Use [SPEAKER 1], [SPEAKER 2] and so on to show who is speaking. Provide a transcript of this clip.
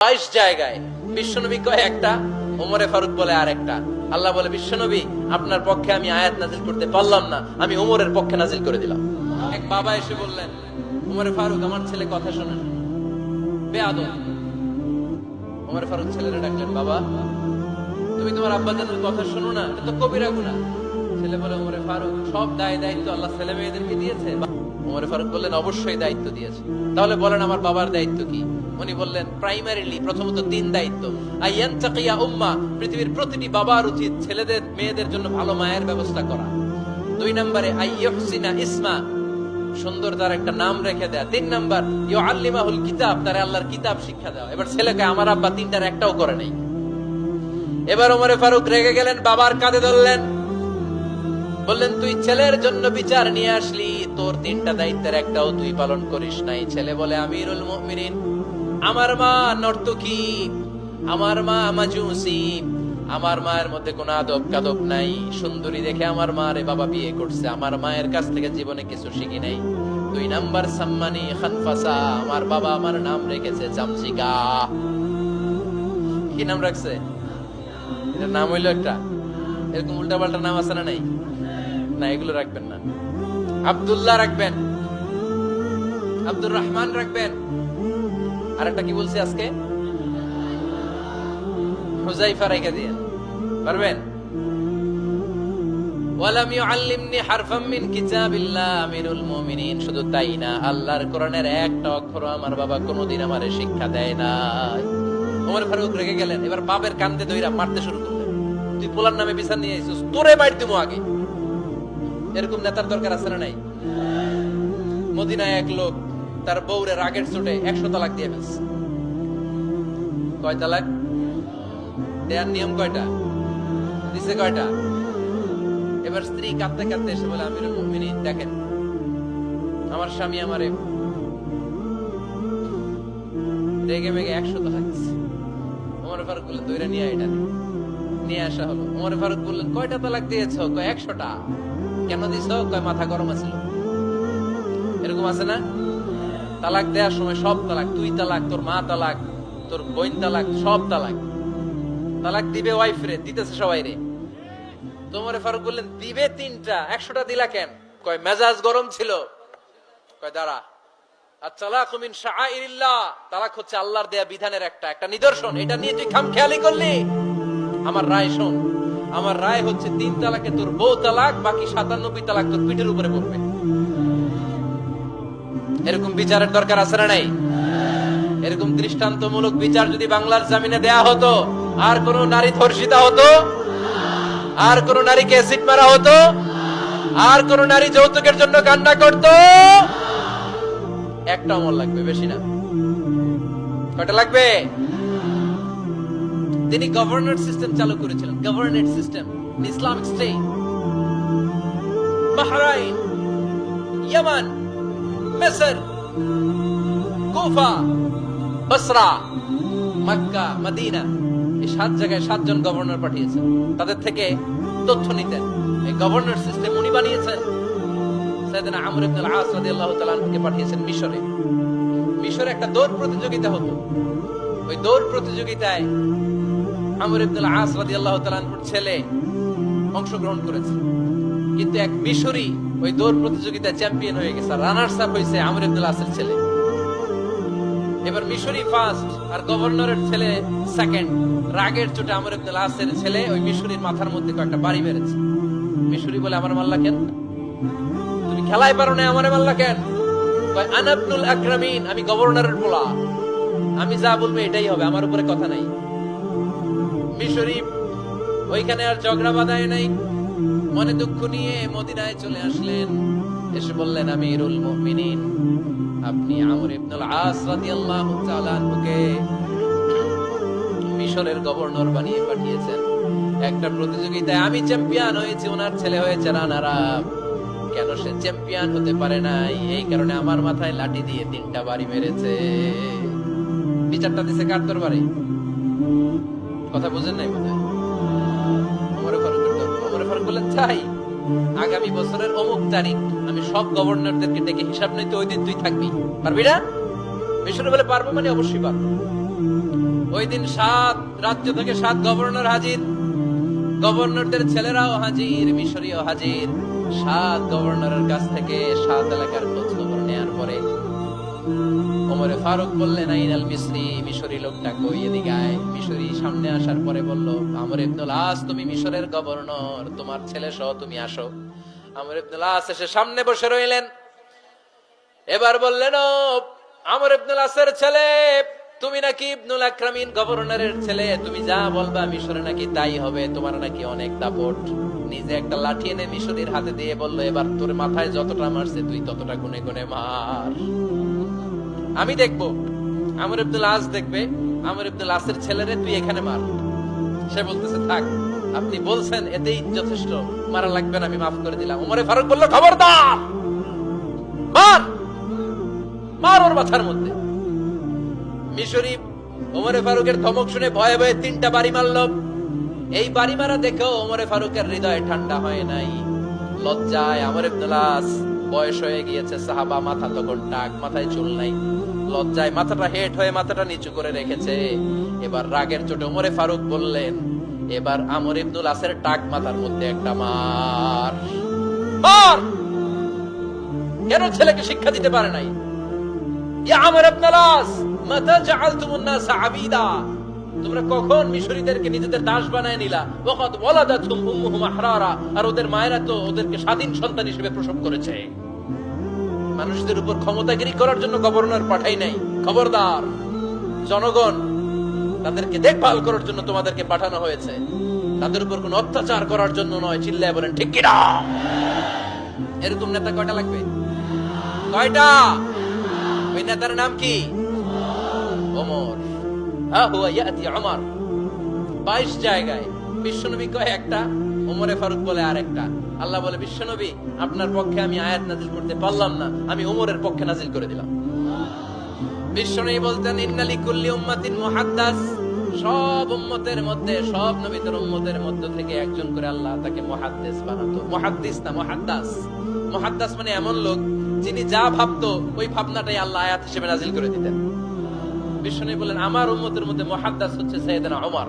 [SPEAKER 1] 22 জায়গায় বিশ্বনবী কয় একটা, ওমরে ফারুক বলে আর একটা। আল্লাহ বলে, বিশ্বনবী আপনার পক্ষে আমি আয়াত নাজিল করতে পারলাম না, আমি ওমরের পক্ষে নাজিল করে দিলাম। এক বাবা এসে বললেন, ওমরে ফারুক আমার ছেলে কথা শোনেন, বেয়াদব। ওমরে ফারুক ছেলেরা ডাকলেন, বাবা তুমি তোমার আব্বাজানের কথা শোনো না, এটা তো কবিরা গুনাহ। ছেলে বলে, ওমরে ফারুক সব দায়িত্ব আল্লাহ ছেলে মেয়েদেরকে দিয়েছে। ওমরে ফারুক বললেন, অবশ্যই দায়িত্ব দিয়েছে। তাহলে বলেন আমার বাবার দায়িত্ব কি? উনি বললেন, প্রাইমারিলি প্রথমত 3 দায়িত্ব। আইয়ানতাকিয়া উম্মাহ, পৃথিবীর প্রতিটি বাবার উচিত ছেলেদের মেয়েদের জন্য ভালো মায়ের ব্যবস্থা করা। 2 নম্বরে আইয়ুহসিনা ইসমা, সুন্দর তার একটা নাম রেখে দেয়া। 3 নাম্বার ইউআল্লিমাহুল কিতাব, তার আল্লাহর কিতাব শিক্ষা দেওয়া। এবার ছেলেকে আমার আব্বা 3টার একটাও করে নাই। এবার ওমরে ফারুক রেগে গেলেন, বাবার কাঁধে ধরলেন, বললেন তুই ছেলের জন্য বিচার নিয়ে আসলি, তোর 3টা দায়িত্বের একটাও তুই পালন করিস নাই। ছেলে বলে, আমিরুল মুমিনিন আমার মা নর্তকী, আমার মা মাজুসি, আমার মায়ের মধ্যে কোনো আদব কাদব নাই, সুন্দরী দেখে আমার মা রে বাবা বিয়ে করছে, আমার মায়ের কাছ থেকে জীবনে কিছু শিখি নাই। 2 নাম্বার সাম্মানি খানফাসা, আমার বাবা আমার নাম রেখেছে চামচিকা। কি নাম রাখছে? এটার নাম হইলো একটা, এরকম উল্টা পাল্টা নাম আছে না? নাই না, এগুলো রাখবেন না। আব্দুল্লাহ রাখবেন, আব্দুর রহমান রাখবেন, আর একটা কি বলছি আজকে, হুজাইফা রেখে দিয়ে পারবেন। ওয়ালাম ইউআল্লিমনি হারফাম মিন কিতাবিল্লাহ আমিরুল মুমিনিন, শুধু তাই না, আল্লাহর কোরআনের একটা অক্ষর আমার বাবা কোনোদিন আমারে শিক্ষা দেয় নাই। ওমর ফারুক রেগে গেলেন, এবার বাপের কান্দে ধইরা মারতে শুরু করলেন, তুই পোলার নামে বিচার নিয়ে আইছিস, তোরে মার দিমু আগে। এরকম নেতার দরকার আছে না নাই? মদিনায় এক লোক তার বউরে রাগের চোটে 100 তালাক দিয়ে ফেলছে। কয় তালাক দেয়ার নিয়ম কয়টা? দিছে কয়টা? এবার স্ত্রী কাঁদতে কাঁদতে এসে বলে, আমিরুল মুমিনিন দেখেন, আমার স্বামী আমারে রেগে মেগে 100 তালাক দিছে। ওমর ফারুক বললেন, দইরা নিয়ে এটা নিয়ে আসা হলো। ওমর ফারুক বললেন, কয়টা তালাক দিয়েছো? কয় 100টা। কেন দিছ? কয় মাথা গরম আছিল। এরকম আছে না? তালাক দেওয়ার সময় সব তালাক, তুই তালাক, তোর মা তালাক, তোর বোন তালাক, সব তালাক। তালাক দিবে ওয়াইফ রে, দিতেছে সবাই রে। তোমার ফারুক বললেন, দিবে 3টা, 100টা দিলা কেন? কয় মেজাজ গরম ছিল। কয় দাঁড়া, আত-তালাকু মিন শাআইরিল্লাহ, তালাক হচ্ছে আল্লাহর দেয়া বিধানের একটা নিদর্শন, এটা নিয়ে তুই খামখেয়ালি করলি। আমার রায় শোন, আমার রায় হচ্ছে 3 তালাকে তোর বউ তালাক, বাকি 97 তালাক তোর পিঠের উপরে পড়বে। এরকম বিচারের দরকার আছে না নাই? এরকম দৃষ্টান্তমূলক বিচার যদি বাংলার জমিনে দেয়া হতো, আর কোন নারী ধর্ষিতা হতো, আর কোন নারীকে অ্যাসিড মারা হতো, আর কোন নারী যৌতুকের জন্য কান্না করতো? একটা আমল লাগবে, বেশি না। কয়টা লাগবে? তিনি গভর্নর সিস্টেম চালু করেছিলেন, governor system, Islamic State. Bahrain, Yemen, মিসর, কুফা, বসরা, মক্কা, মদিনা, এই 7 জায়গায় 7 জন গভর্নর পাঠিয়েছেন, তাদের থেকে তথ্য নিতেন। এই গভর্নর সিস্টেম উনি বানিয়েছেন। সাইয়েদনা আমর ইবনে আল-আস রাদিয়াল্লাহু তাআলা আনহুকে পাঠিয়েছেন মিশরে। মিশরে একটা দৌড় প্রতিযোগিতা হতো। ওই দৌড় প্রতিযোগিতায় আমর ইবনে আল-আস রাদিয়াল্লাহু তাআলা আনহুর ছেলে অংশগ্রহণ করেছে, কিন্তু এক মিশরি ওই দৌড় প্রতিযোগিতায় চ্যাম্পিয়ন হয়ে গেছে, রানার্স আপ হয়েছে আমর ইবনে আল-আসের ছেলে। এবার মিশরি ফার্স্ট আর গভর্নরের ছেলে সেকেন্ড। রাগের চোটে আমর ইবনে আল-আসের ছেলে ওই মিশরির মাথার মধ্যে কয়েকটা বাড়ি মেরেছে। মিশরি বলে, আমার মাল্লা কেন? তুমি খেলায় পারো না, আমারে মাল্লা কেন? কয়, আনা ইবনুল আকরামিন, আমি গভর্নরের পোলা, আমি যা বলবো এটাই হবে, আমার উপরে কথা নাই। মিশরি ওইখানে আর ঝগড়া বাঁধায় নাই, মনে দুঃখ নিয়ে মদিনায় চলে আসলেন। এসে বললেন, আমিরুল মুমিনিন, আপনি আমর ইবনে আল-আস রাদিয়াল্লাহু তাআলা আনহুকে মিশরের গভর্নর বানিয়ে পাঠিয়েছেন। একটা প্রতিযোগিতায় আমি চ্যাম্পিয়ন হয়েছি, ওনার ছেলে হয়েছে রানার আপ। কেন সে চ্যাম্পিয়ন হতে পারে নাই? এই কারণে আমার মাথায় লাঠি দিয়ে 3টা বাড়ি মেরেছে। বিচারটা দিছে কার দরবারে? কথা বুঝেন নাই বোধহয়। ওমর ফারুক বললেন, তাই আগামী বছরের অমুক তারিখ আমি সব গভর্নরদেরকে ডেকে হিসাব নিতে, ওই দিন তুই থাকবি, পারবি না? মিশরে বলে, পারবো, মানে অবশ্যই পারবো। ওই দিন 7 রাজ্য থেকে 7 গভর্নর হাজির, গভর্নরদের ছেলেরাও হাজির, মিশরীয় হাজির। 7 গভর্নরের কাছ থেকে 7 এলাকার খোঁজ খবর নেওয়ার পরে ওমরে ফারুক বললেন, আইনাল মিসরি, মিশরী লোকটা কই, এদিকে আয়। মিশরী সামনে আসার পরে বলল, আমর ইবনুল আস, তুমি মিশরের গভর্নর, তোমার ছেলে সহ তুমি আসো। আমর ইবনুল আস এসে সামনে বসে রইলেন। এবার বললেন, ও আমর ইবনুল আসের ছেলে, তুমি নাকি ইবনুল আকরামিন গভর্নরের ছেলে, তুমি যা বলবা মিশরে নাকি তাই হবে, তোমার নাকি অনেক দাপট। নিজে একটা লাঠি এনে মিশরীর হাতে দিয়ে বলল, এবার তোর মাথায় যতটা মারছে তুই ততটা গুনে গুনে মার, আমি দেখবো। আমর ইবনুল আস দেখবে, আমর ইবনুল আসের ছেলেরে তুই এখানে মার। সে বলতেছে, থাক, আপনি বলছেন এতেই যথেষ্ট, মারা লাগবে না, আমি মাফ করে দিলাম। ওমরে ফারুক বলল, খবরদার, মার, মার ওর মাথার মধ্যে। মিশরী ওমরে ফারুকের ধমক শুনে ভয়ে ভয়ে 3টা বাড়ি মারল। এই বাড়ি মারা দেখেও ওমরে ফারুকের হৃদয় ঠান্ডা হয় নাই। লজ্জায় আমর ইবনুল আস, বয়স হয়ে গিয়েছে সাহাবা, মাথা তখন টাক, মাথায় চুল নাই, লজ্জায় মাথাটা হেট হয়ে মাথাটা নিচু করে রেখেছে। এবার রাগের চোটে ওমরে ফারুক বললেন, এবার আমর ইবনুল আসের টাক মাথার মধ্যে একটা মার, মার। কেন ছেলেকে শিক্ষা দিতে পারে নাই? ইয়া আমর ইবনুল আস, মাতা জাআলতুমুন নাস আবিদা, তোমরা কখন মিশরীদেরকে নিজেদের দাস বানায় নিলা? ওয়াকাদ ওয়ালাদাতুহুম উম্মুহুম আহরারা, আর ওদের মায়েরা তো ওদেরকে স্বাধীন সন্তান হিসেবে প্রসব করেছে। মানুষদের উপর ক্ষমতাগিরি করার জন্য গভর্নর পাঠাই নাই। খবরদার, জনগণ, তাদেরকে দেখভাল করার জন্য তোমাদেরকে পাঠানো হয়েছে, তাদের উপর কোন অত্যাচার করার জন্য নয়। চিল্লায় বলেন ঠিক কিনা? এরকম নেতা কয়টা লাগবে? কয়টা? ওই নেতার নাম কি? ওমর। হ্যাঁ, হুয়া ইয়াতি ওমর। 22 জায়গায় বিশ্বনবী কয় একটা, ওমরে ফারুক বলে আরেকটা। আল্লাহ বলে, বিশ্বনবী, আপনার পক্ষে আমি আয়াত নাজিল করতে পারলাম না, আমি ওমরের পক্ষে নাজিল করে দিলাম। বিশ্বনবী বলতেন, ইন্না লিকুল্লি উম্মাতিন মুহাদ্দাস, সব উম্মতের মধ্যে, সব নবীদের উম্মতের মধ্য থেকে একজন করে আল্লাহ তাকে মুহাদ্দিস বানাতো। মুহাদ্দিস না, মুহাদ্দাস। মুহাদ্দাস মানে এমন লোক যিনি যা ভাবতো ওই ভাবনাটাই আল্লাহ আয়াত হিসেবে নাজিল করে দিতেন। বিশ্বনবী বলেন, আমার উম্মতের মধ্যে মুহাদ্দাস হচ্ছে সাইয়েদনা ওমর।